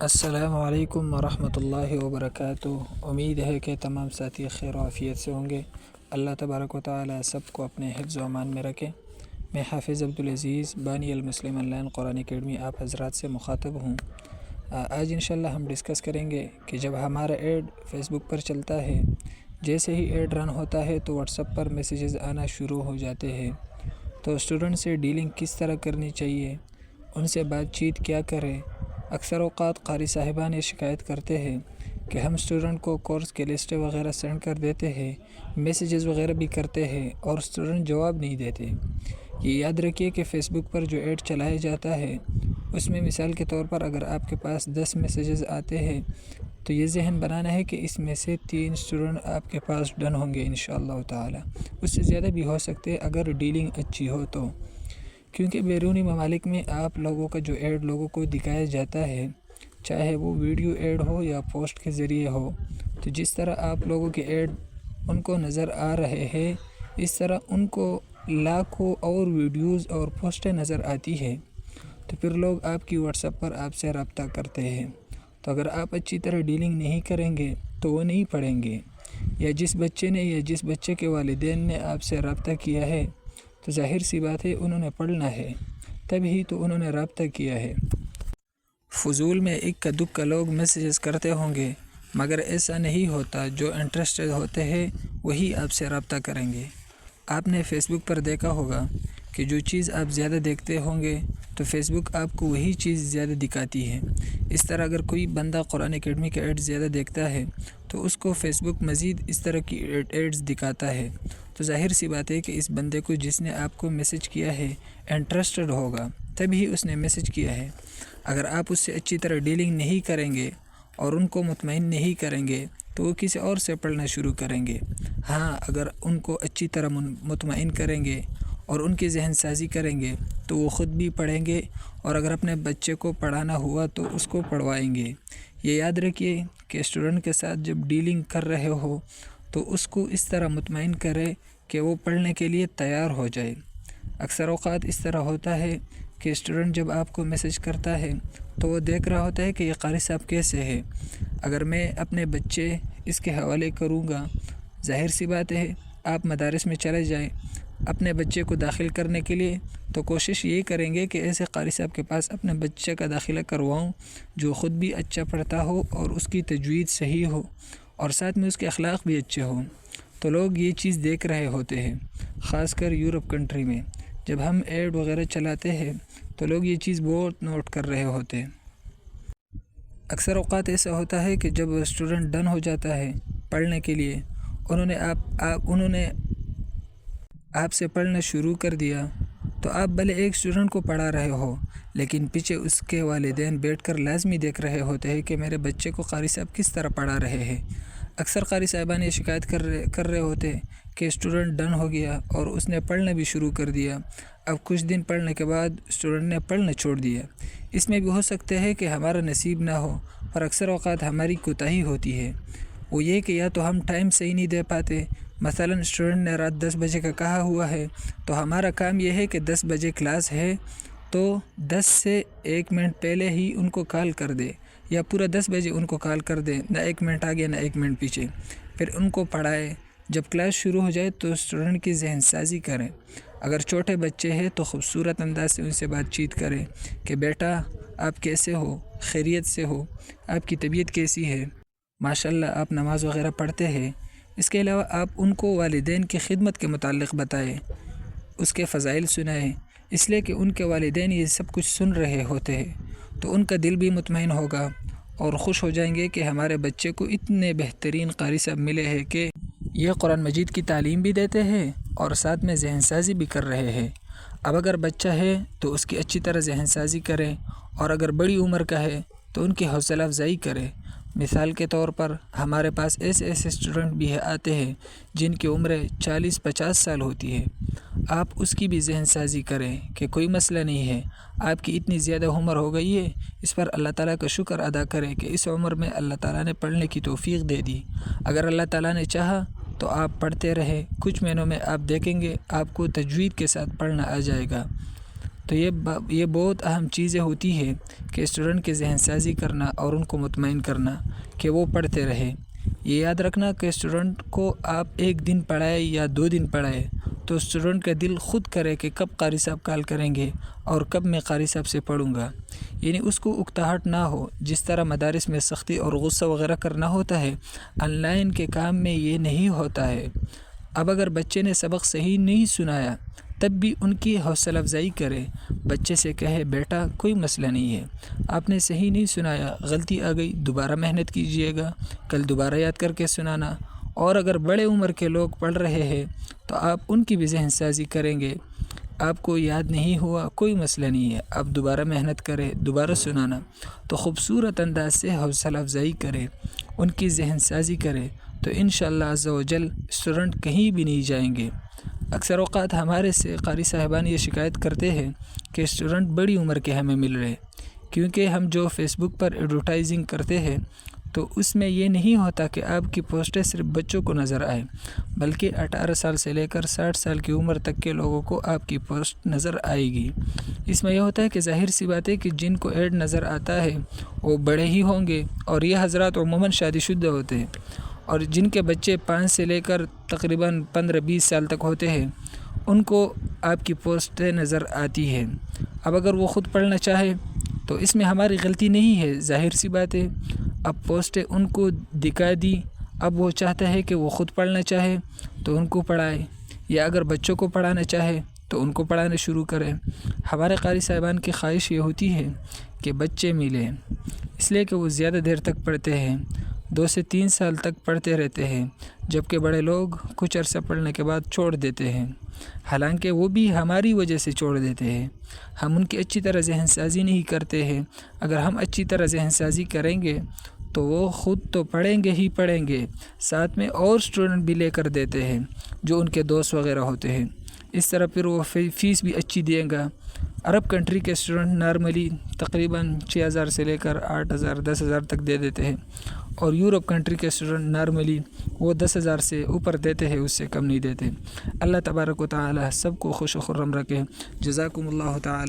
السلام علیکم ورحمۃ اللہ وبرکاتہ۔ امید ہے کہ تمام ساتھی خیر و عافیت سے ہوں گے۔ اللہ تبارک و تعالی سب کو اپنے حفظ و امان میں رکھے۔ میں حافظ عبدالعزیز بانی المسلم آن لائن قرآن اکیڈمی آپ حضرات سے مخاطب ہوں۔ آج انشاءاللہ ہم ڈسکس کریں گے کہ جب ہمارا ایڈ فیس بک پر چلتا ہے، جیسے ہی ایڈ رن ہوتا ہے تو واٹس ایپ پر میسیجز آنا شروع ہو جاتے ہیں، تو اسٹوڈنٹ سے ڈیلنگ کس طرح کرنی چاہیے، ان سے بات چیت کیا کریں۔ اکثر اوقات قاری صاحبان یہ شکایت کرتے ہیں کہ ہم اسٹوڈنٹ کو کورس کے لسٹ وغیرہ سینڈ کر دیتے ہیں، میسیجز وغیرہ بھی کرتے ہیں اور اسٹوڈنٹ جواب نہیں دیتے۔ یہ یاد رکھیے کہ فیس بک پر جو ایڈ چلایا جاتا ہے، اس میں مثال کے طور پر اگر آپ کے پاس 10 میسیجز آتے ہیں تو یہ ذہن بنانا ہے کہ اس میں سے 3 اسٹوڈنٹ آپ کے پاس ڈن ہوں گے انشاءاللہ تعالی، اس سے زیادہ بھی ہو سکتے اگر ڈیلنگ اچھی ہو تو، کیونکہ بیرونی ممالک میں آپ لوگوں کا جو ایڈ لوگوں کو دکھایا جاتا ہے، چاہے وہ ویڈیو ایڈ ہو یا پوسٹ کے ذریعے ہو، تو جس طرح آپ لوگوں کے ایڈ ان کو نظر آ رہے ہیں، اس طرح ان کو لاکھوں اور ویڈیوز اور پوسٹیں نظر آتی ہے، تو پھر لوگ آپ کی واٹس ایپ پر آپ سے رابطہ کرتے ہیں۔ تو اگر آپ اچھی طرح ڈیلنگ نہیں کریں گے تو وہ نہیں پڑھیں گے، یا جس بچے نے یا جس بچے کے والدین نے آپ سے رابطہ کیا ہے تو ظاہر سی بات ہے انہوں نے پڑھنا ہے، تب ہی تو انہوں نے رابطہ کیا ہے۔ فضول میں اکا دکا لوگ میسیجز کرتے ہوں گے، مگر ایسا نہیں ہوتا، جو انٹرسٹڈ ہوتے ہیں وہی آپ سے رابطہ کریں گے۔ آپ نے فیس بک پر دیکھا ہوگا کہ جو چیز آپ زیادہ دیکھتے ہوں گے تو فیس بک آپ کو وہی چیز زیادہ دکھاتی ہے۔ اس طرح اگر کوئی بندہ قرآن اکیڈمی کے ایڈ زیادہ دیکھتا ہے تو اس کو فیس بک مزید اس طرح کی ایڈز دکھاتا ہے، تو ظاہر سی بات ہے کہ اس بندے کو جس نے آپ کو میسیج کیا ہے انٹرسٹڈ ہوگا، تبھی اس نے میسیج کیا ہے۔ اگر آپ اس سے اچھی طرح ڈیلنگ نہیں کریں گے اور ان کو مطمئن نہیں کریں گے تو وہ کسی اور سے پڑھنا شروع کریں گے۔ ہاں، اگر ان کو اچھی طرح مطمئن کریں گے اور ان کی ذہن سازی کریں گے تو وہ خود بھی پڑھیں گے، اور اگر اپنے بچے کو پڑھانا ہوا تو اس کو پڑھوائیں گے۔ یہ یاد رکھیے کہ اسٹوڈنٹ کے ساتھ جب ڈیلنگ کر رہے ہو تو اس کو اس طرح مطمئن کرے کہ وہ پڑھنے کے لیے تیار ہو جائے۔ اکثر اوقات اس طرح ہوتا ہے کہ اسٹوڈنٹ جب آپ کو میسیج کرتا ہے تو وہ دیکھ رہا ہوتا ہے کہ یہ قاری صاحب کیسے ہے۔ اگر میں اپنے بچے اس کے حوالے کروں گا، ظاہر سی بات ہے آپ مدارس میں چلے جائیں اپنے بچے کو داخل کرنے کے لیے، تو کوشش یہ کریں گے کہ ایسے قاری صاحب کے پاس اپنے بچے کا داخلہ کرواؤں جو خود بھی اچھا پڑھتا ہو اور اس کی تجوید صحیح ہو اور ساتھ میں اس کے اخلاق بھی اچھے ہوں۔ تو لوگ یہ چیز دیکھ رہے ہوتے ہیں، خاص کر یورپ کنٹری میں جب ہم ایڈ وغیرہ چلاتے ہیں تو لوگ یہ چیز بہت نوٹ کر رہے ہوتے ہیں۔ اکثر اوقات ایسا ہوتا ہے کہ جب اسٹوڈنٹ ڈن ہو جاتا ہے پڑھنے کے لیے، انہوں نے آپ سے پڑھنا شروع کر دیا، تو آپ بھلے ایک اسٹوڈنٹ کو پڑھا رہے ہو لیکن پیچھے اس کے والدین بیٹھ کر لازمی دیکھ رہے ہوتے ہیں کہ میرے بچے کو قاری صاحب کس طرح پڑھا رہے ہیں۔ اکثر قاری صاحبان یہ شکایت کر رہے ہوتے کہ اسٹوڈنٹ ڈن ہو گیا اور اس نے پڑھنا بھی شروع کر دیا، اب کچھ دن پڑھنے کے بعد اسٹوڈنٹ نے پڑھنا چھوڑ دیا۔ اس میں بھی ہو سکتا ہے کہ ہمارا نصیب نہ ہو، پر اکثر اوقات ہماری کوتاہی ہوتی ہے، وہ یہ کہ یا تو ہم ٹائم صحیح نہیں دے پاتے۔ مثلاً اسٹوڈنٹ نے رات 10 بجے کا کہا ہوا ہے تو ہمارا کام یہ ہے کہ 10 بجے کلاس ہے تو 10 سے 1 منٹ پہلے ہی ان کو کال کر دے، یا پورا 10 بجے ان کو کال کر دے، نہ 1 منٹ آگے نہ 1 منٹ پیچھے، پھر ان کو پڑھائے۔ جب کلاس شروع ہو جائے تو اسٹوڈنٹ کی ذہن سازی کریں۔ اگر چھوٹے بچے ہیں تو خوبصورت انداز سے ان سے بات چیت کریں کہ بیٹا آپ کیسے ہو، خیریت سے ہو، آپ کی طبیعت کیسی ہے، ماشاءاللہ آپ نماز وغیرہ پڑھتے ہیں۔ اس کے علاوہ آپ ان کو والدین کی خدمت کے متعلق بتائیں، اس کے فضائل سنائیں، اس لیے کہ ان کے والدین یہ سب کچھ سن رہے ہوتے ہیں تو ان کا دل بھی مطمئن ہوگا اور خوش ہو جائیں گے کہ ہمارے بچے کو اتنے بہترین قاری صاحب ملے ہیں کہ یہ قرآن مجید کی تعلیم بھی دیتے ہیں اور ساتھ میں ذہن سازی بھی کر رہے ہیں۔ اب اگر بچہ ہے تو اس کی اچھی طرح ذہن سازی کریں، اور اگر بڑی عمر کا ہے تو ان کی حوصلہ افزائی کریں۔ مثال کے طور پر ہمارے پاس ایسے اسٹوڈنٹ بھی آتے ہیں جن کی عمریں 40-50 سال ہوتی ہے، آپ اس کی بھی ذہن سازی کریں کہ کوئی مسئلہ نہیں ہے، آپ کی اتنی زیادہ عمر ہو گئی ہے، اس پر اللہ تعالیٰ کا شکر ادا کریں کہ اس عمر میں اللہ تعالیٰ نے پڑھنے کی توفیق دے دی۔ اگر اللہ تعالیٰ نے چاہا تو آپ پڑھتے رہے، کچھ مہینوں میں آپ دیکھیں گے آپ کو تجوید کے ساتھ پڑھنا آ جائے گا۔ تو یہ بہت اہم چیزیں ہوتی ہے کہ اسٹوڈنٹ کے ذہن سازی کرنا اور ان کو مطمئن کرنا کہ وہ پڑھتے رہے۔ یہ یاد رکھنا کہ اسٹوڈنٹ کو آپ 1 دن پڑھائے یا 2 دن پڑھائے تو اسٹوڈنٹ کا دل خود کرے کہ کب قاری صاحب کال کریں گے اور کب میں قاری صاحب سے پڑھوں گا، یعنی اس کو اکتاہٹ نہ ہو۔ جس طرح مدارس میں سختی اور غصہ وغیرہ کرنا ہوتا ہے، آن لائن کے کام میں یہ نہیں ہوتا ہے۔ اب اگر بچے نے سبق صحیح نہیں سنایا تب بھی ان کی حوصلہ افزائی کرے، بچے سے کہے بیٹا کوئی مسئلہ نہیں ہے، آپ نے صحیح نہیں سنایا، غلطی آ گئی، دوبارہ محنت کیجئے گا، کل دوبارہ یاد کر کے سنانا۔ اور اگر بڑے عمر کے لوگ پڑھ رہے ہیں تو آپ ان کی بھی ذہن سازی کریں گے، آپ کو یاد نہیں ہوا کوئی مسئلہ نہیں ہے، آپ دوبارہ محنت کرے، دوبارہ سنانا۔ تو خوبصورت انداز سے حوصلہ افزائی کرے، ان کی ذہن سازی کرے تو انشاءاللہ عز و جل اسٹوڈنٹ کہیں بھی نہیں جائیں گے۔ اکثر اوقات ہمارے سے قاری صاحبان یہ شکایت کرتے ہیں کہ اسٹوڈنٹ بڑی عمر کے ہمیں مل رہے، کیونکہ ہم جو فیس بک پر ایڈورٹائزنگ کرتے ہیں تو اس میں یہ نہیں ہوتا کہ آپ کی پوسٹیں صرف بچوں کو نظر آئے، بلکہ 18 سال سے لے کر 60 سال کی عمر تک کے لوگوں کو آپ کی پوسٹ نظر آئے گی۔ اس میں یہ ہوتا ہے کہ ظاہر سی بات ہے کہ جن کو ایڈ نظر آتا ہے وہ بڑے ہی ہوں گے، اور یہ حضرات عموماً شادی شدہ ہوتے ہیں، اور جن کے بچے 5 سے لے کر تقریباً 15-20 سال تک ہوتے ہیں ان کو آپ کی پوسٹیں نظر آتی ہے۔ اب اگر وہ خود پڑھنا چاہے تو اس میں ہماری غلطی نہیں ہے، ظاہر سی بات ہے۔ اب پوسٹیں ان کو دکھا دی، اب وہ چاہتا ہے کہ وہ خود پڑھنا چاہے تو ان کو پڑھائے، یا اگر بچوں کو پڑھانا چاہے تو ان کو پڑھانا شروع کرے۔ ہمارے قاری صاحبان کی خواہش یہ ہوتی ہے کہ بچے ملیں، اس لیے کہ وہ زیادہ دیر تک پڑھتے ہیں، 2 سے 3 سال تک پڑھتے رہتے ہیں، جبکہ بڑے لوگ کچھ عرصہ پڑھنے کے بعد چھوڑ دیتے ہیں، حالانکہ وہ بھی ہماری وجہ سے چھوڑ دیتے ہیں، ہم ان کی اچھی طرح ذہن سازی نہیں کرتے ہیں۔ اگر ہم اچھی طرح ذہن سازی کریں گے تو وہ خود تو پڑھیں گے ہی پڑھیں گے، ساتھ میں اور اسٹوڈنٹ بھی لے کر دیتے ہیں جو ان کے دوست وغیرہ ہوتے ہیں، اس طرح پھر وہ فیس بھی اچھی دیں گا۔ عرب کنٹری کے اسٹوڈنٹ نارملی تقریباً 6,000 سے لے کر 8,000 10,000 تک دے دیتے ہیں، اور یورپ کنٹری کے اسٹوڈنٹ نارملی وہ 10,000 سے اوپر دیتے ہیں، اس سے کم نہیں دیتے۔ اللہ تبارک و تعالی سب کو خوش و خرم رکھے۔ جزاکم اللہ تعالی۔